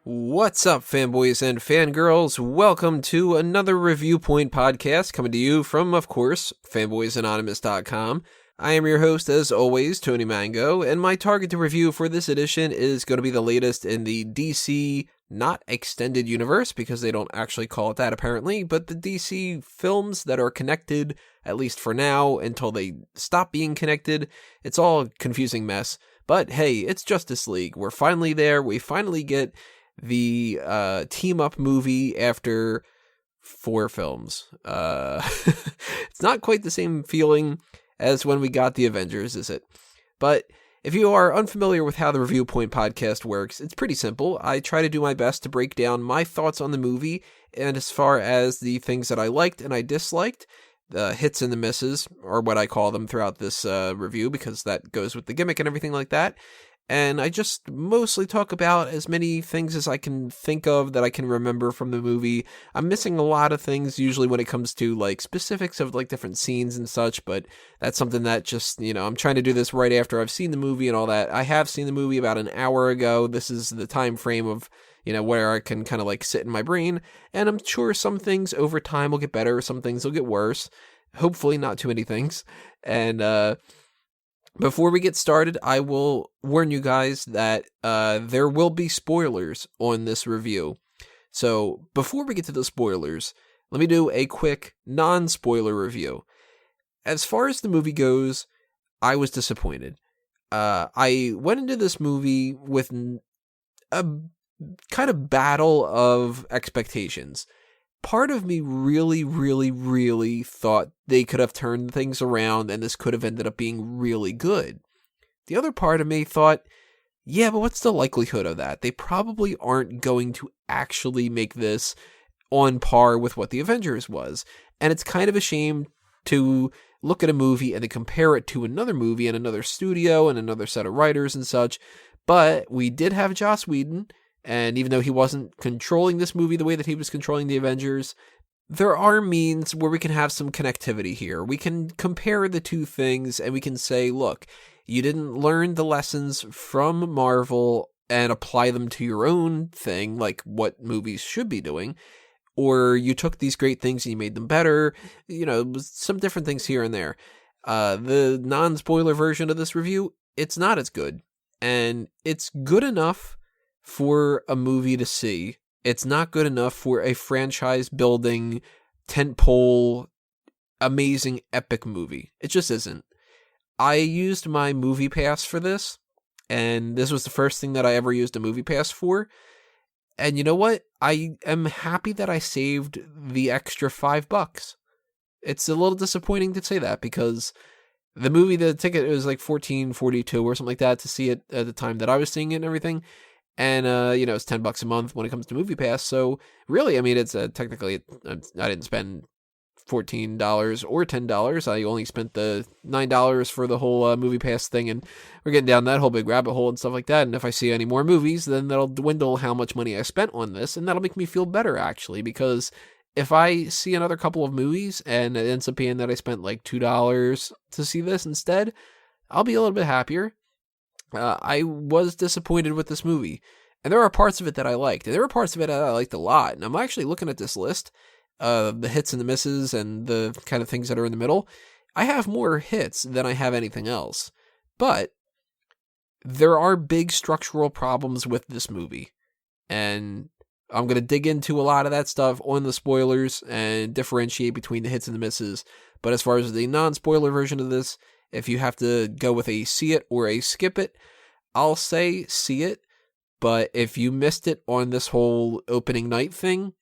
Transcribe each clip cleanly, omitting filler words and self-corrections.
What's up, fanboys and fangirls? Welcome to another Reviewpoint podcast coming to you from, of course, fanboysanonymous.com. I am your host, as always, Tony Mango, and my target to review for this edition is going to be the latest in the DC, not extended universe, because they don't actually call it that apparently, but the DC films that are connected, at least for now, until they stop being connected. It's all a confusing mess, but hey, it's Justice League. We're finally there. We finally get the team-up movie after 4 films. It's not quite the same feeling as when we got the Avengers, is it? But if you are unfamiliar with how the Reviewpoint podcast works, it's pretty simple. I try to do my best to break down my thoughts on the movie, and as far as the things that I liked and I disliked, the hits and the misses, or what I call them throughout this review, because that goes with the gimmick and everything like that. And I just mostly talk about as many things as I can think of that I can remember from the movie. I'm missing a lot of things usually when it comes to like specifics of like different scenes and such, but that's something that just, I'm trying to do this right after I've seen the movie and all that. I have seen the movie about an hour ago. This is the time frame of, where I can kind of like sit in my brain, and I'm sure some things over time will get better, some things will get worse. Hopefully not too many things. And, before we get started, I will warn you guys that there will be spoilers on this review. So before we get to the spoilers, let me do a quick non-spoiler review. As far as the movie goes, I was disappointed. I went into this movie with a kind of battle of expectations. Part of me really, really, really thought they could have turned things around and this could have ended up being really good. The other part of me thought, yeah, but what's the likelihood of that? They probably aren't going to actually make this on par with what the Avengers was. And it's kind of a shame to look at a movie and then compare it to another movie and another studio and another set of writers and such. But we did have Joss Whedon. And even though he wasn't controlling this movie the way that he was controlling the Avengers, there are means where we can have some connectivity here. We can compare the two things and we can say, look, you didn't learn the lessons from Marvel and apply them to your own thing, like what movies should be doing, or you took these great things and you made them better, some different things here and there. The non-spoiler version of this review, it's not as good. And it's good enough for a movie to see. It's not good enough for a franchise-building, tentpole, amazing, epic movie. It just isn't. I used my Movie Pass for this, and this was the first thing that I ever used a Movie Pass for. And you know what? I am happy that I saved the extra $5. It's a little disappointing to say that, because the ticket, it was like $14.42 or something like that to see it at the time that I was seeing it and everything. And, it's $10 a month when it comes to Movie Pass. So really, it's technically, I didn't spend $14 or $10. I only spent the $9 for the whole Movie Pass thing. And we're getting down that whole big rabbit hole and stuff like that. And if I see any more movies, then that'll dwindle how much money I spent on this. And that'll make me feel better, actually, because if I see another couple of movies and it ends up being that I spent like $2 to see this instead, I'll be a little bit happier. I was disappointed with this movie, and there are parts of it that I liked, and there were parts of it that I liked a lot, and I'm actually looking at this list, the hits and the misses, and the kind of things that are in the middle. I have more hits than I have anything else, but there are big structural problems with this movie, and I'm going to dig into a lot of that stuff on the spoilers and differentiate between the hits and the misses, but as far as the non-spoiler version of this, if you have to go with a see it or a skip it, I'll say see it. But if you missed it on this whole opening night thing,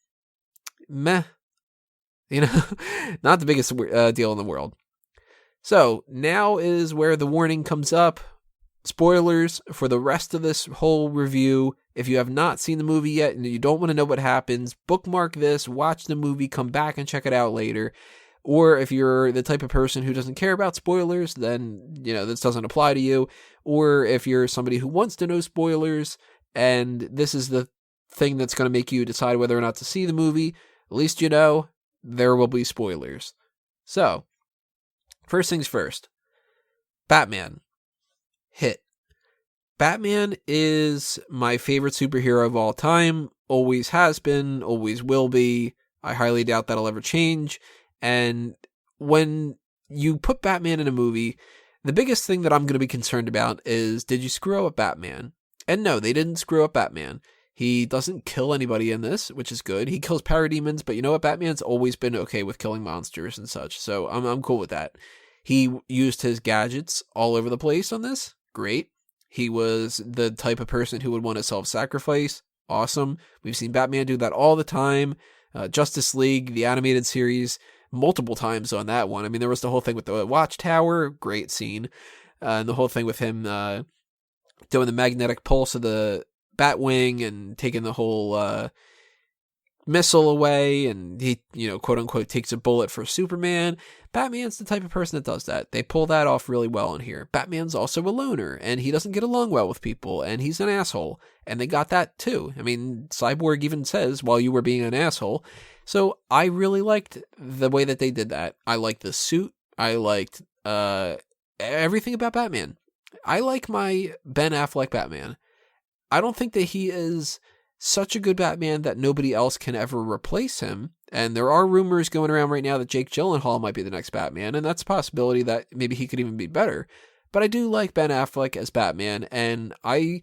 meh. Not the biggest deal in the world. So now is where the warning comes up. Spoilers for the rest of this whole review. If you have not seen the movie yet and you don't want to know what happens, bookmark this, watch the movie, come back and check it out later. Or if you're the type of person who doesn't care about spoilers, then, this doesn't apply to you. Or if you're somebody who wants to know spoilers, and this is the thing that's going to make you decide whether or not to see the movie, at least there will be spoilers. So, first things first. Batman. Hit. Batman is my favorite superhero of all time, always has been, always will be. I highly doubt that'll ever change. And when you put Batman in a movie, the biggest thing that I'm going to be concerned about is, did you screw up Batman? And no, they didn't screw up Batman. He doesn't kill anybody in this, which is good. He kills parademons, but you know what? Batman's always been okay with killing monsters and such, so I'm cool with that. He used his gadgets all over the place on this. Great. He was the type of person who would want to self-sacrifice. Awesome. We've seen Batman do that all the time. Justice League, the animated series, multiple times on that one. I mean, there was the whole thing with the Watchtower. Great scene. And the whole thing with him doing the magnetic pulse of the Batwing and taking the whole missile away, and he, quote unquote, takes a bullet for Superman. Batman's the type of person that does that. They pull that off really well in here. Batman's also a loner, and he doesn't get along well with people, and he's an asshole, and they got that too. I mean, Cyborg even says, while you were being an asshole. So I really liked the way that they did that. I liked the suit. I liked everything about Batman. I like my Ben Affleck Batman. I don't think that he is such a good Batman that nobody else can ever replace him. And there are rumors going around right now that Jake Gyllenhaal might be the next Batman, and that's a possibility that maybe he could even be better. But I do like Ben Affleck as Batman, and I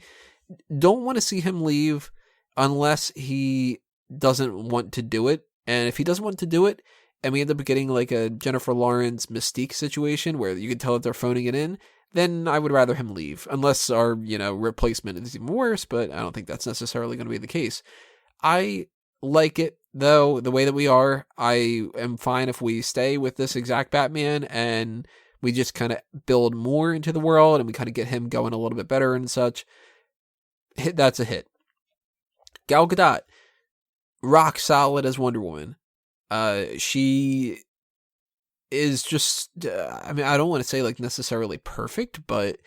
don't want to see him leave unless he doesn't want to do it. And if he doesn't want to do it, and we end up getting like a Jennifer Lawrence Mystique situation where you can tell that they're phoning it in, then I would rather him leave, unless our, replacement is even worse, but I don't think that's necessarily going to be the case. I like it, though, the way that we are. I am fine if we stay with this exact Batman, and we just kind of build more into the world, and we kind of get him going a little bit better and such. That's a hit. Gal Gadot, rock solid as Wonder Woman. She is just, I don't want to say like necessarily perfect, but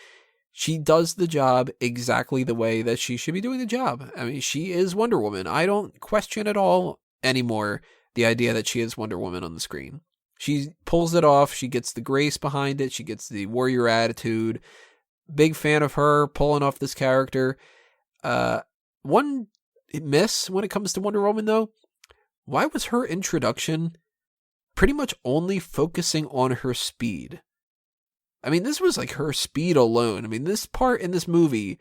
she does the job exactly the way that she should be doing the job. I mean, she is Wonder Woman. I don't question at all anymore the idea that she is Wonder Woman on the screen. She pulls it off. She gets the grace behind it. She gets the warrior attitude. Big fan of her pulling off this character. One miss when it comes to Wonder Woman, though. Why was her introduction pretty much only focusing on her speed? I mean, this was like her speed alone. I mean, this part in this movie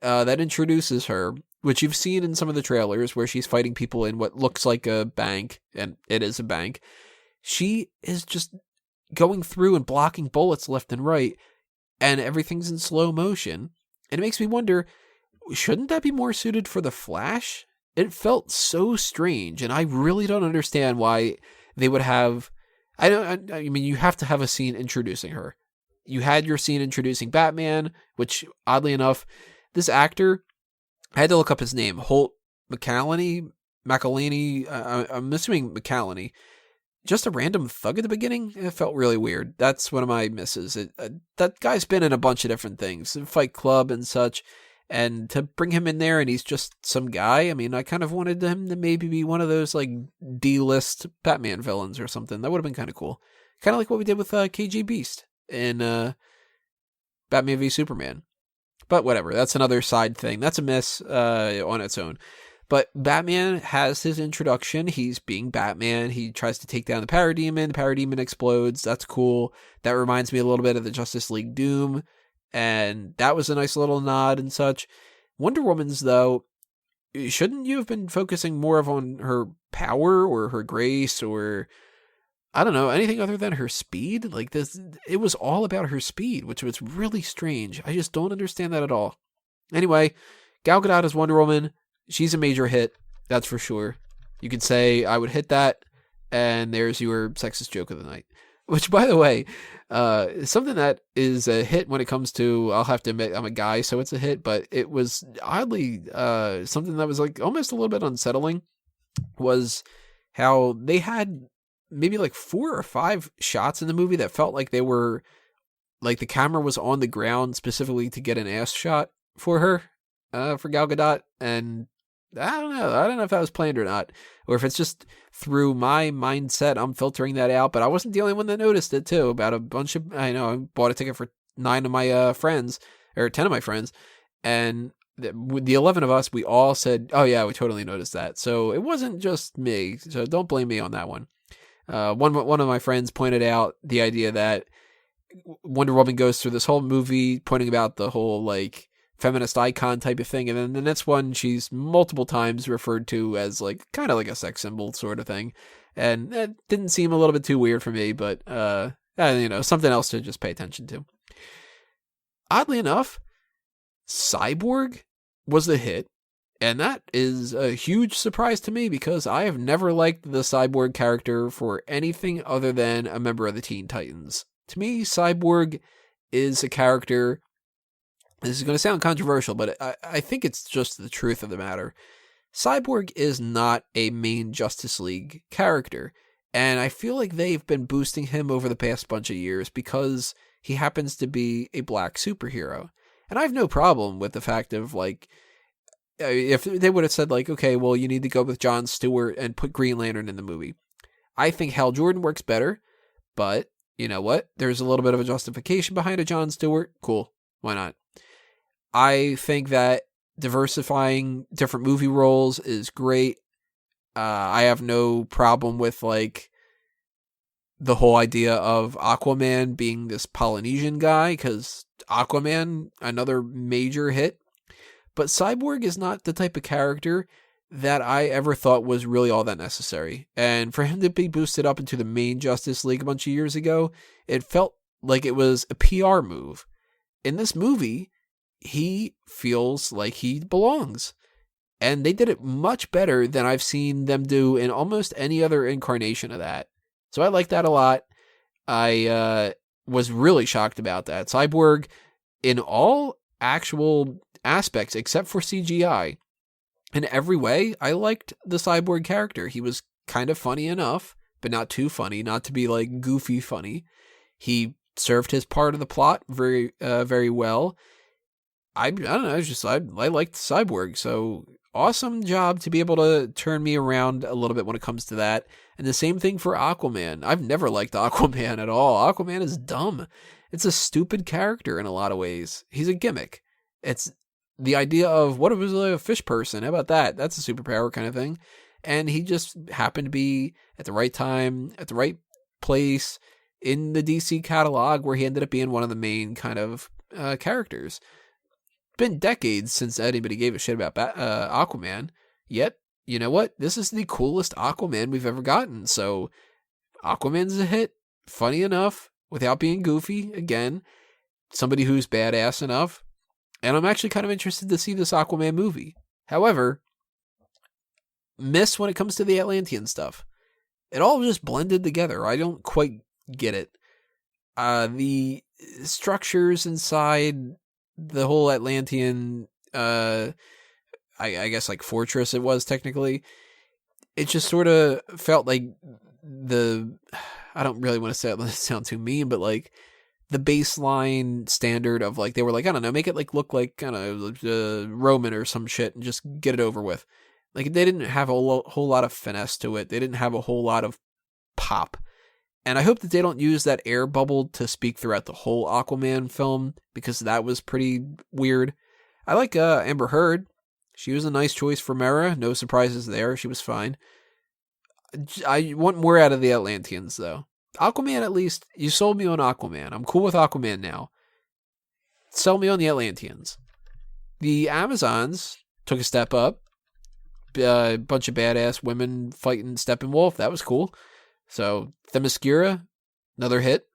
that introduces her, which you've seen in some of the trailers where she's fighting people in what looks like a bank, and it is a bank. She is just going through and blocking bullets left and right, and everything's in slow motion. And it makes me wonder, shouldn't that be more suited for the Flash? It felt so strange, and I really don't understand why they would have... I mean, you have to have a scene introducing her. You had your scene introducing Batman, which, oddly enough, this actor, I had to look up his name, Holt McCallany, I'm assuming McCallany. Just a random thug at the beginning? It felt really weird. That's one of my misses. That guy's been in a bunch of different things, Fight Club and such, and to bring him in there and he's just some guy, I mean, I kind of wanted him to maybe be one of those, like, D-list Batman villains or something. That would have been kind of cool. Kind of like what we did with KG Beast in Batman v Superman. But whatever, that's another side thing. That's a miss on its own. But Batman has his introduction. He's being Batman. He tries to take down the Parademon. The Parademon explodes. That's cool. That reminds me a little bit of the Justice League Doom. And that was a nice little nod and such. Wonder Woman's, though, shouldn't you have been focusing more on her power or her grace or, I don't know, anything other than her speed? Like this, it was all about her speed, which was really strange. I just don't understand that at all. Anyway, Gal Gadot as Wonder Woman. She's a major hit, that's for sure. You could say I would hit that, and there's your sexist joke of the night. Which, by the way, is something that is a hit when it comes to, I'll have to admit, I'm a guy, so it's a hit, but it was oddly something that was like almost a little bit unsettling, was how they had maybe like 4 or 5 shots in the movie that felt like they were, like the camera was on the ground specifically to get an ass shot for her, for Gal Gadot, and I don't know if that was planned or not, or if it's just through my mindset, I'm filtering that out, but I wasn't the only one that noticed it too. About a bunch of, I bought a ticket for 9 of my friends, or 10 of my friends, And with the 11 of us, we all said, oh yeah, we totally noticed that. So it wasn't just me. So don't blame me on that one. One of my friends pointed out the idea that Wonder Woman goes through this whole movie pointing about the whole like feminist icon type of thing, and then the next one she's multiple times referred to as like kind of like a sex symbol sort of thing, and that didn't seem a little bit too weird for me, but something else to just pay attention to. Oddly enough, Cyborg was a hit, and that is a huge surprise to me because I have never liked the Cyborg character for anything other than a member of the Teen Titans. To me, Cyborg is a character, this is going to sound controversial, but I think it's just the truth of the matter. Cyborg is not a main Justice League character, and I feel like they've been boosting him over the past bunch of years because he happens to be a black superhero. And I have no problem with the fact of, like, if they would have said, like, okay, well, you need to go with Jon Stewart and put Green Lantern in the movie. I think Hal Jordan works better, but you know what? There's a little bit of a justification behind a Jon Stewart. Cool. Why not? I think that diversifying different movie roles is great. I have no problem with, like, the whole idea of Aquaman being this Polynesian guy, because Aquaman, another major hit. But Cyborg is not the type of character that I ever thought was really all that necessary. And for him to be boosted up into the main Justice League a bunch of years ago, it felt like it was a PR move. In this movie, he feels like he belongs. And they did it much better than I've seen them do in almost any other incarnation of that. So I like that a lot. I was really shocked about that. Cyborg, in all actual aspects except for CGI, in every way, I liked the Cyborg character. He was kind of funny enough, but not too funny, not to be like goofy funny. He served his part of the plot very, very well. I don't know, I liked Cyborg, so awesome job to be able to turn me around a little bit when it comes to that. And the same thing for Aquaman. I've never liked Aquaman at all. Aquaman is dumb. It's a stupid character in a lot of ways. He's a gimmick. It's the idea of, what if it was a fish person? How about that? That's a superpower kind of thing. And he just happened to be at the right time, at the right place in the DC catalog where he ended up being one of the main kind of characters. It's been decades since anybody gave a shit about Aquaman. Yet, you know what? This is the coolest Aquaman we've ever gotten. So Aquaman's a hit. Funny enough, without being goofy. Again, somebody who's badass enough. And I'm actually kind of interested to see this Aquaman movie. However, miss when it comes to the Atlantean stuff. It all just blended together. I don't quite get it. The structures inside the whole Atlantean, I guess like fortress it was technically, it just sort of felt like I don't really want to say it, let it sound too mean, but like the baseline standard of like, they were like, I don't know, make it like look like kind of Roman or some shit and just get it over with. Like they didn't have a whole lot of finesse to it. They didn't have a whole lot of pop. And I hope that they don't use that air bubble to speak throughout the whole Aquaman film, because that was pretty weird. I like Amber Heard. She was a nice choice for Mera. No surprises there. She was fine. I want more out of the Atlanteans, though. Aquaman, at least, you sold me on Aquaman. I'm cool with Aquaman now. Sell me on the Atlanteans. The Amazons took a step up. A bunch of badass women fighting Steppenwolf. That was cool. So, Themyscira, another hit.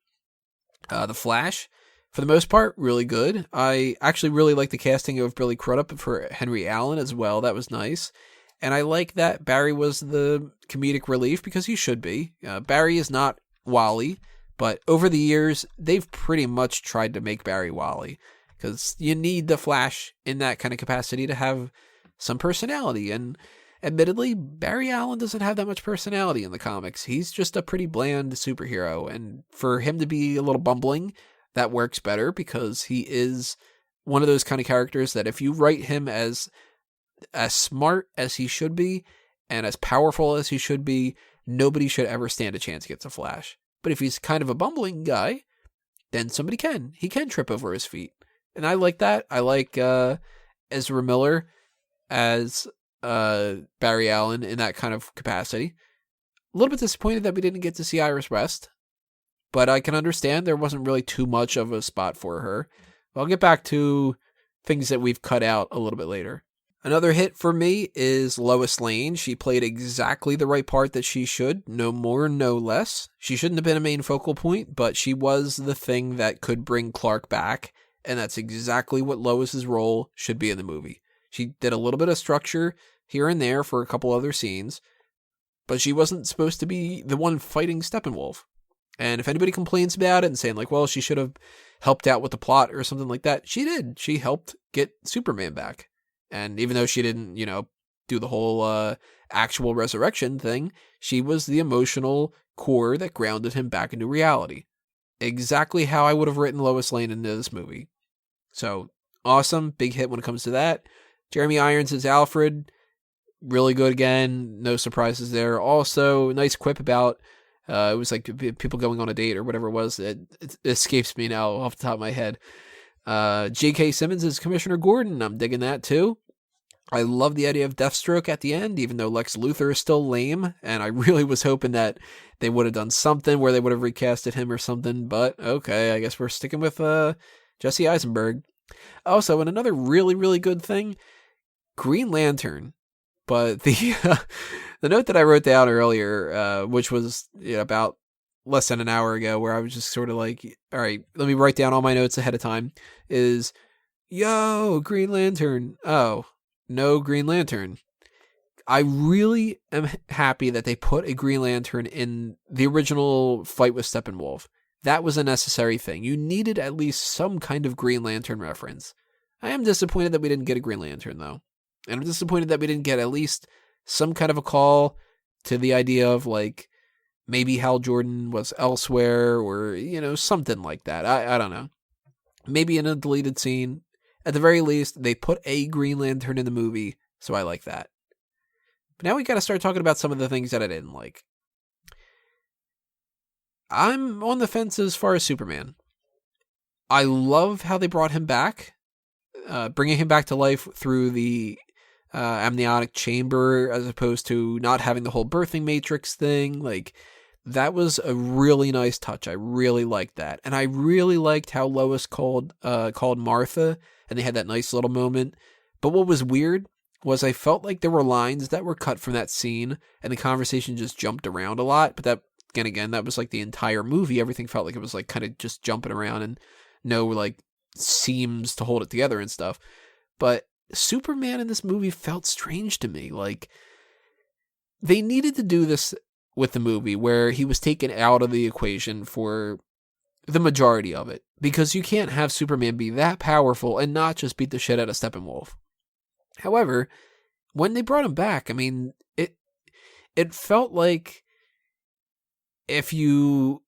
The Flash, for the most part, really good. I actually really like the casting of Billy Crudup for Henry Allen as well. That was nice. And I like that Barry was the comedic relief, because he should be. Barry is not Wally, but over the years, they've pretty much tried to make Barry Wally, because you need the Flash in that kind of capacity to have some personality. And admittedly, Barry Allen doesn't have that much personality in the comics. He's just a pretty bland superhero. And for him to be a little bumbling, that works better, because he is one of those kind of characters that if you write him as smart as he should be and as powerful as he should be, nobody should ever stand a chance against a Flash. But if he's kind of a bumbling guy, then somebody can. He can trip over his feet. And I like that. I like Ezra Miller as Barry Allen in that kind of capacity. A little bit disappointed that we didn't get to see Iris West, but I can understand there wasn't really too much of a spot for her. I'll get back to things that we've cut out a little bit later. Another hit for me is Lois Lane. She played exactly the right part that she should, no more, no less. She shouldn't have been a main focal point, but she was the thing that could bring Clark back, and that's exactly what Lois's role should be in the movie. She did a little bit of structure here and there for a couple other scenes, but she wasn't supposed to be the one fighting Steppenwolf. And if anybody complains about it and saying like, well, she should have helped out with the plot or something like that, she did. She helped get Superman back. And even though she didn't, do the whole actual resurrection thing, she was the emotional core that grounded him back into reality. Exactly how I would have written Lois Lane into this movie. So, awesome. Big hit when it comes to that. Jeremy Irons as Alfred. Really good again. No surprises there. Also, nice quip about, it was like people going on a date or whatever it was. It escapes me now off the top of my head. J.K. Simmons is Commissioner Gordon. I'm digging that too. I love the idea of Deathstroke at the end, even though Lex Luthor is still lame, and I really was hoping that they would have done something where they would have recasted him or something, but okay, I guess we're sticking with Jesse Eisenberg. Also, and another really, really good thing, Green Lantern. But the note that I wrote down earlier, which was about less than an hour ago, where I was just sort of like, all right, let me write down all my notes ahead of time, is, yo, Green Lantern. Oh, no Green Lantern. I really am happy that they put a Green Lantern in the original fight with Steppenwolf. That was a necessary thing. You needed at least some kind of Green Lantern reference. I am disappointed that we didn't get a Green Lantern, though. And I'm disappointed that we didn't get at least some kind of a call to the idea of, like, maybe Hal Jordan was elsewhere or, something like that. I don't know. Maybe in a deleted scene. At the very least, they put a Green Lantern in the movie, so I like that. But now we got to start talking about some of the things that I didn't like. I'm on the fence as far as Superman. I love how they brought him back. Bringing him back to life through the amniotic chamber as opposed to not having the whole birthing matrix thing. Like, that was a really nice touch. I really liked that. And I really liked how Lois called Martha, and they had that nice little moment. But what was weird was I felt like there were lines that were cut from that scene, and the conversation just jumped around a lot. But that, again, that was like the entire movie. Everything felt like it was like kind of just jumping around and no like seams to hold it together and stuff. But Superman in this movie felt strange to me. Like, they needed to do this with the movie where he was taken out of the equation for the majority of it, because you can't have Superman be that powerful and not just beat the shit out of Steppenwolf. However, when they brought him back, I mean, it felt like if you're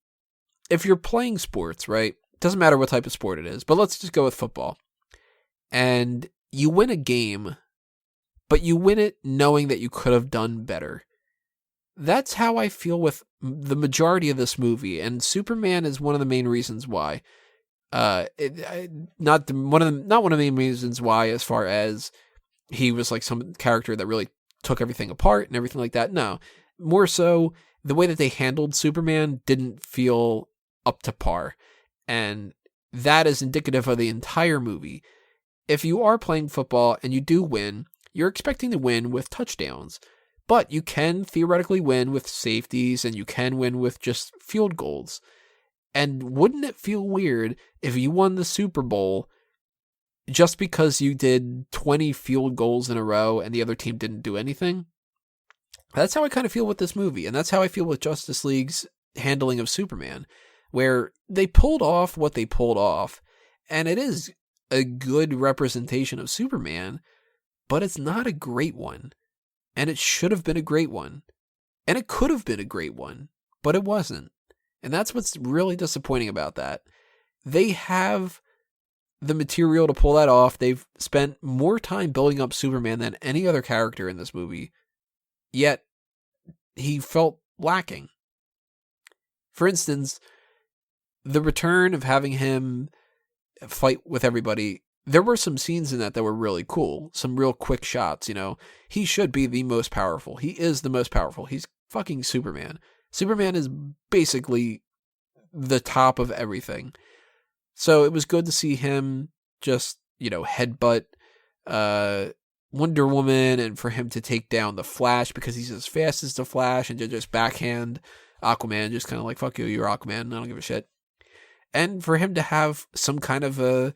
playing sports, right? Doesn't matter what type of sport it is, but let's just go with football. And you win a game, but you win it knowing that you could have done better. That's how I feel with the majority of this movie, and Superman is one of the main reasons why. Not one of the main reasons why, as far as he was like some character that really took everything apart and everything like that. No, more so the way that they handled Superman didn't feel up to par, and that is indicative of the entire movie. If you are playing football and you do win, you're expecting to win with touchdowns. But you can theoretically win with safeties, and you can win with just field goals. And wouldn't it feel weird if you won the Super Bowl just because you did 20 field goals in a row and the other team didn't do anything? That's how I kind of feel with this movie, and that's how I feel with Justice League's handling of Superman, where they pulled off what they pulled off, and it is a good representation of Superman, but it's not a great one. And it should have been a great one. And it could have been a great one, but it wasn't. And that's what's really disappointing about that. They have the material to pull that off. They've spent more time building up Superman than any other character in this movie. Yet, he felt lacking. For instance, the return of having him fight with everybody there were some scenes in that were really cool. Some real quick shots, He should be the most powerful. He is the most powerful. He's fucking Superman. Superman is basically the top of everything. So it was good to see him just, headbutt Wonder Woman, and for him to take down the Flash because he's as fast as the Flash, and to just backhand Aquaman, just kind of like, fuck you, you're Aquaman, I don't give a shit. And for him to have some kind of a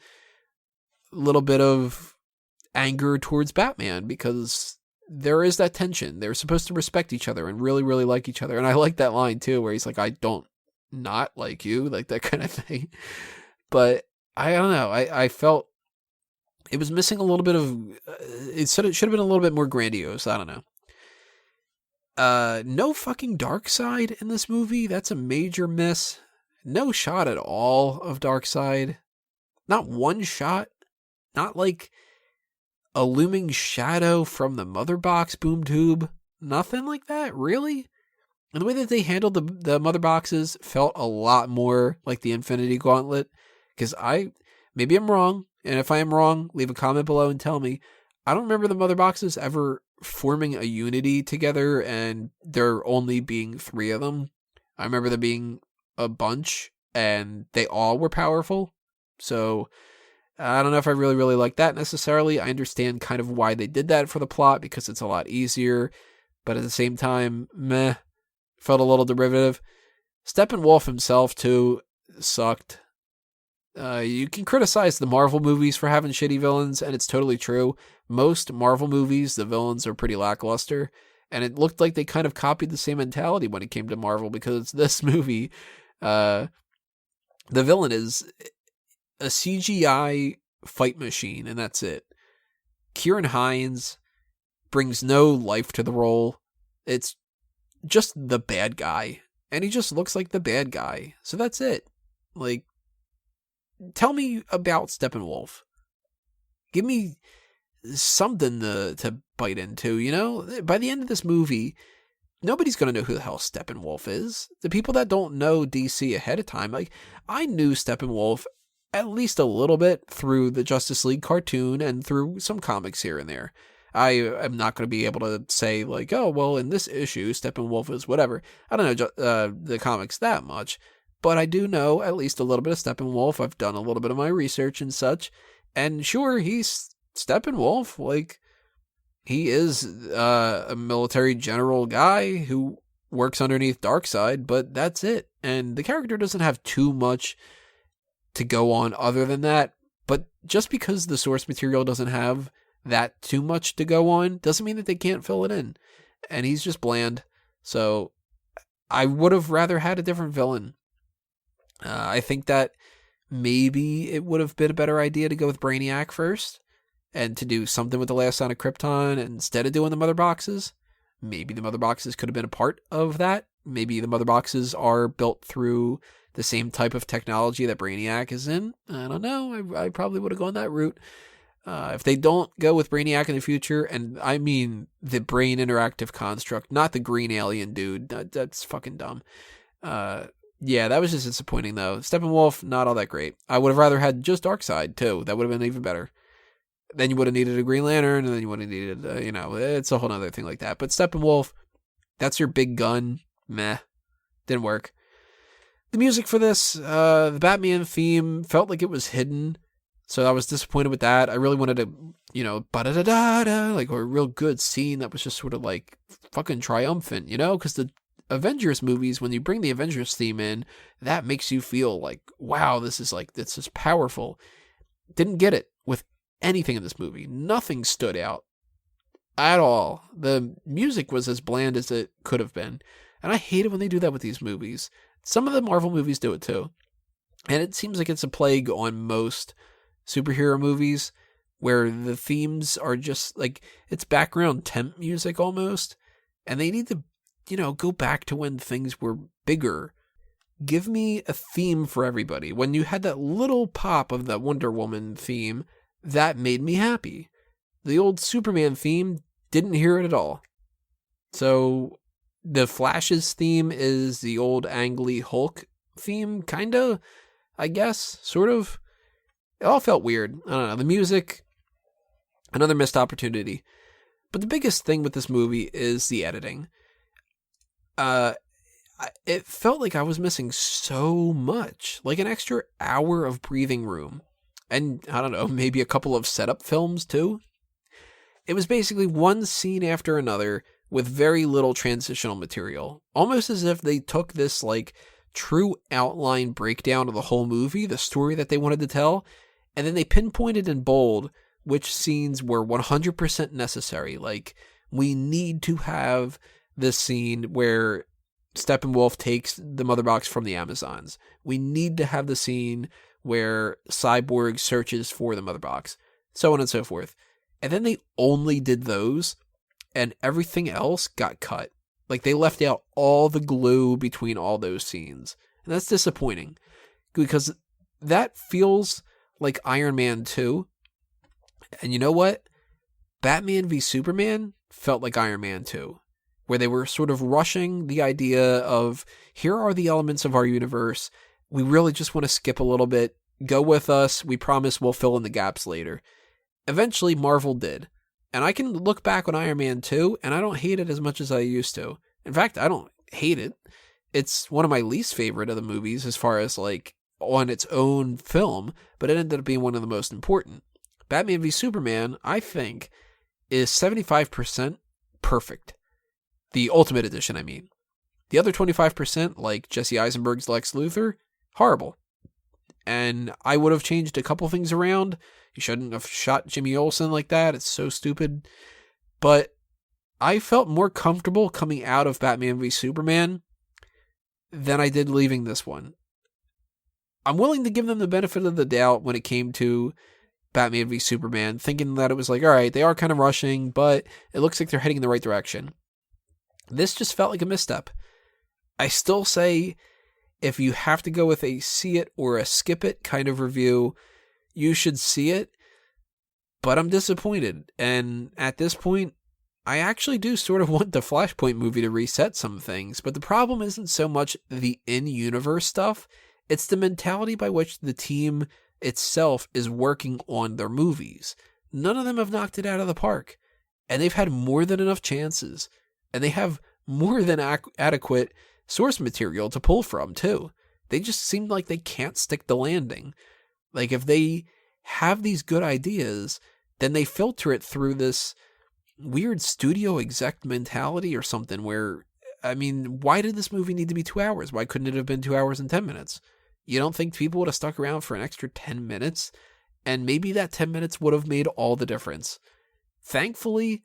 little bit of anger towards Batman, because there is that tension. They're supposed to respect each other and really, really like each other. And I like that line too, where he's like, I don't not like you, like that kind of thing. But I don't know. I felt it was missing a little bit of, it should have been a little bit more grandiose. I don't know. No fucking Darkseid in this movie. That's a major miss. No shot at all of Darkseid. Not one shot. Not like a looming shadow from the mother box boom tube. Nothing like that, really? And the way that they handled the mother boxes felt a lot more like the Infinity Gauntlet. Because maybe I'm wrong, and if I am wrong, leave a comment below and tell me. I don't remember the mother boxes ever forming a unity together and there only being 3 of them. I remember there being a bunch, and they all were powerful. So I don't know if I really, really like that necessarily. I understand kind of why they did that for the plot, because it's a lot easier. But at the same time, meh. Felt a little derivative. Steppenwolf himself, too, sucked. You can criticize the Marvel movies for having shitty villains, and it's totally true. Most Marvel movies, the villains are pretty lackluster. And it looked like they kind of copied the same mentality when it came to Marvel, because this movie, the villain is a CGI fight machine, and that's it. Kieran Hines brings no life to the role. It's just the bad guy, and he just looks like the bad guy. So that's it. Like, tell me about Steppenwolf. Give me something to bite into, By the end of this movie, nobody's going to know who the hell Steppenwolf is. The people that don't know DC ahead of time, like, I knew Steppenwolf at least a little bit through the Justice League cartoon and through some comics here and there. I am not going to be able to say, like, oh, well, in this issue, Steppenwolf is whatever. I don't know the comics that much, but I do know at least a little bit of Steppenwolf. I've done a little bit of my research and such, and sure, he's Steppenwolf. Like, he is a military general guy who works underneath Darkseid, but that's it. And the character doesn't have too much to go on other than that. But just because the source material doesn't have that too much to go on doesn't mean that they can't fill it in. And he's just bland. So I would have rather had a different villain. I think that maybe it would have been a better idea to go with Brainiac first and to do something with the last Son of Krypton instead of doing the mother boxes. Maybe the mother boxes could have been a part of that. Maybe the mother boxes are built through the same type of technology that Brainiac is in. I don't know. I probably would have gone that route. If they don't go with Brainiac in the future, and I mean the brain interactive construct, not the green alien dude. That's fucking dumb. Yeah, that was just disappointing, though. Steppenwolf, not all that great. I would have rather had just Darkseid, too. That would have been even better. Then you would have needed a Green Lantern, and then you would have needed, it's a whole other thing like that. But Steppenwolf, that's your big gun. Meh. Didn't work. The music for this, the Batman theme, felt like it was hidden. So I was disappointed with that. I really wanted to, ba-da-da-da-da, like a real good scene that was just sort of like fucking triumphant, because the Avengers movies, when you bring the Avengers theme in, that makes you feel like, wow, this is powerful. Didn't get it with anything in this movie. Nothing stood out at all. The music was as bland as it could have been. And I hate it when they do that with these movies. Some of the Marvel movies do it too. And it seems like it's a plague on most superhero movies where the themes are just like, it's background temp music almost. And they need to, go back to when things were bigger. Give me a theme for everybody. When you had that little pop of the Wonder Woman theme, that made me happy. The old Superman theme, didn't hear it at all. So the Flash's theme is the old Ang Lee Hulk theme, kinda, I guess, sort of. It all felt weird. I don't know. The music, another missed opportunity. But the biggest thing with this movie is the editing. It felt like I was missing so much, like an extra hour of breathing room. And I don't know, maybe a couple of setup films too. It was basically one scene after another with very little transitional material. Almost as if they took this like true outline breakdown of the whole movie, the story that they wanted to tell, and then they pinpointed in bold which scenes were 100% necessary. Like, we need to have this scene where Steppenwolf takes the mother box from the Amazons. We need to have the scene where Cyborg searches for the mother box, so on and so forth. And then they only did those, and everything else got cut. Like, they left out all the glue between all those scenes. And that's disappointing, because that feels like Iron Man 2. And you know what? Batman v Superman felt like Iron Man 2, where they were sort of rushing the idea of, here are the elements of our universe. We really just want to skip a little bit. Go with us. We promise we'll fill in the gaps later. Eventually, Marvel did. And I can look back on Iron Man 2, and I don't hate it as much as I used to. In fact, I don't hate it. It's one of my least favorite of the movies as far as, like, on its own film, but it ended up being one of the most important. Batman v Superman, I think, is 75% perfect. The Ultimate Edition, I mean. The other 25%, like Jesse Eisenberg's Lex Luthor, horrible. And I would have changed a couple things around. You shouldn't have shot Jimmy Olsen like that. It's so stupid. But I felt more comfortable coming out of Batman v Superman than I did leaving this one. I'm willing to give them the benefit of the doubt when it came to Batman v Superman, thinking that it was like, all right, they are kind of rushing, but it looks like they're heading in the right direction. This just felt like a misstep. I still say, if you have to go with a see it or a skip it kind of review, you should see it, but I'm disappointed. And at this point, I actually do sort of want the Flashpoint movie to reset some things, but the problem isn't so much the in-universe stuff, it's the mentality by which the team itself is working on their movies. None of them have knocked it out of the park, and they've had more than enough chances, and they have more than adequate source material to pull from too. They just seem like they can't stick the landing. Like, if they have these good ideas, then they filter it through this weird studio exec mentality or something where, I mean, why did this movie need to be 2 hours? Why couldn't it have been 2 hours and 10 minutes? You don't think people would have stuck around for an extra 10 minutes? And maybe that 10 minutes would have made all the difference. Thankfully,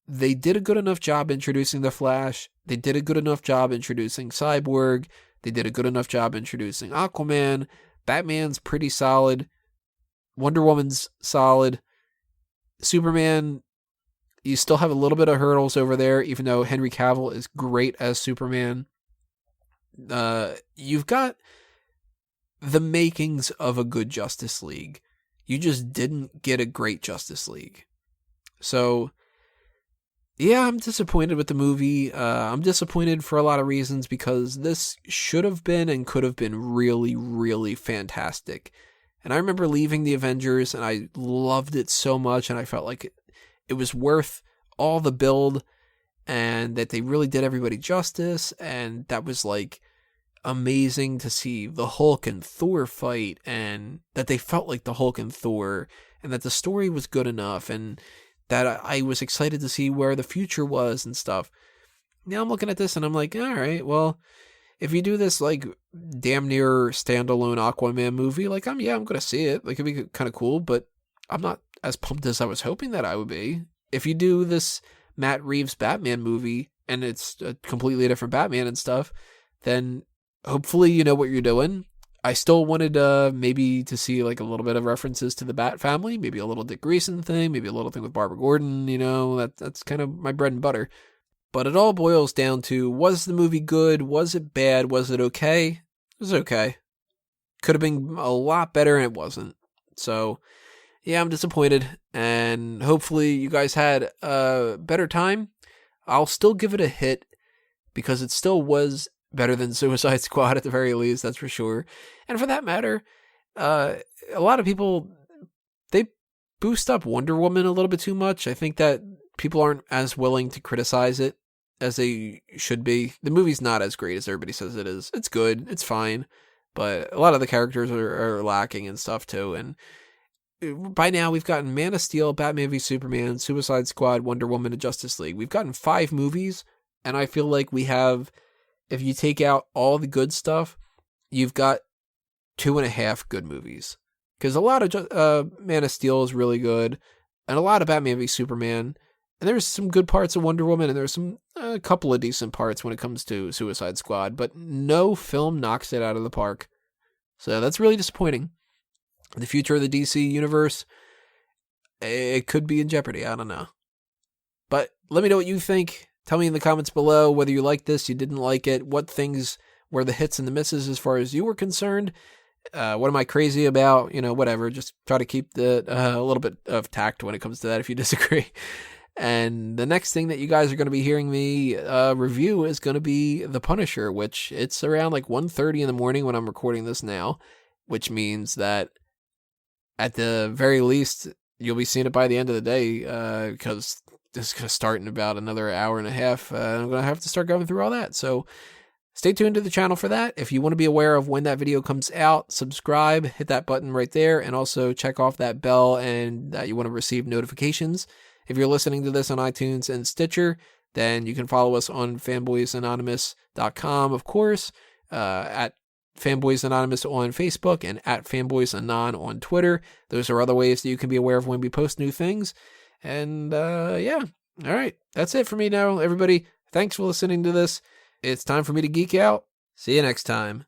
they did a good enough job introducing the Flash. They did a good enough job introducing Cyborg. They did a good enough job introducing Aquaman. Batman's pretty solid. Wonder Woman's solid. Superman, you still have a little bit of hurdles over there, even though Henry Cavill is great as Superman. You've got the makings of a good Justice League. You just didn't get a great Justice League. So, yeah, I'm disappointed with the movie. I'm disappointed for a lot of reasons, because this should have been and could have been really, really fantastic. And I remember leaving the Avengers, and I loved it so much, and I felt like it was worth all the build, and that they really did everybody justice, and that was like amazing to see the Hulk and Thor fight, and that they felt like the Hulk and Thor, and that the story was good enough, and that I was excited to see where the future was and stuff. Now I'm looking at this and I'm like, all right, well, if you do this like damn near standalone Aquaman movie, like I'm going to see it. Like, it'd be kind of cool, but I'm not as pumped as I was hoping that I would be. If you do this Matt Reeves Batman movie and it's a completely different Batman and stuff, then hopefully you know what you're doing. I still wanted maybe to see like a little bit of references to the Bat family, maybe a little Dick Grayson thing, maybe a little thing with Barbara Gordon, you know, that's kind of my bread and butter. But it all boils down to, was the movie good? Was it bad? Was it okay? It was okay. Could have been a lot better, and it wasn't. So, yeah, I'm disappointed, and hopefully you guys had a better time. I'll still give it a hit, because it still was better than Suicide Squad at the very least, that's for sure. And for that matter, a lot of people, they boost up Wonder Woman a little bit too much. I think that people aren't as willing to criticize it as they should be. The movie's not as great as everybody says it is. It's good. It's fine. But a lot of the characters are lacking and stuff too. And by now we've gotten Man of Steel, Batman v Superman, Suicide Squad, Wonder Woman, and Justice League. We've gotten 5 movies. And I feel like we have, if you take out all the good stuff, you've got 2.5 good movies. Because a lot of Man of Steel is really good, and a lot of Batman v Superman, and there's some good parts of Wonder Woman, and there's a couple of decent parts when it comes to Suicide Squad, but no film knocks it out of the park. So that's really disappointing. The future of the DC universe, it could be in jeopardy. I don't know. But let me know what you think. Tell me in the comments below whether you liked this, you didn't like it, what things were the hits and the misses as far as you were concerned. What am I crazy about? Whatever. Just try to keep a little bit of tact when it comes to that if you disagree. And the next thing that you guys are going to be hearing me review is going to be The Punisher, which it's around like 1:30 in the morning when I'm recording this now, which means that at the very least, you'll be seeing it by the end of the day because this is going to start in about another hour and a half. I'm going to have to start going through all that. So stay tuned to the channel for that. If you want to be aware of when that video comes out, subscribe, hit that button right there, and also check off that bell and that you want to receive notifications. If you're listening to this on iTunes and Stitcher, then you can follow us on fanboysanonymous.com, of course, at Fanboys Anonymous on Facebook, and at FanboysAnon on Twitter. Those are other ways that you can be aware of when we post new things. And yeah, all right, that's it for me now, everybody. Thanks for listening to this. It's time for me to geek out. See you next time.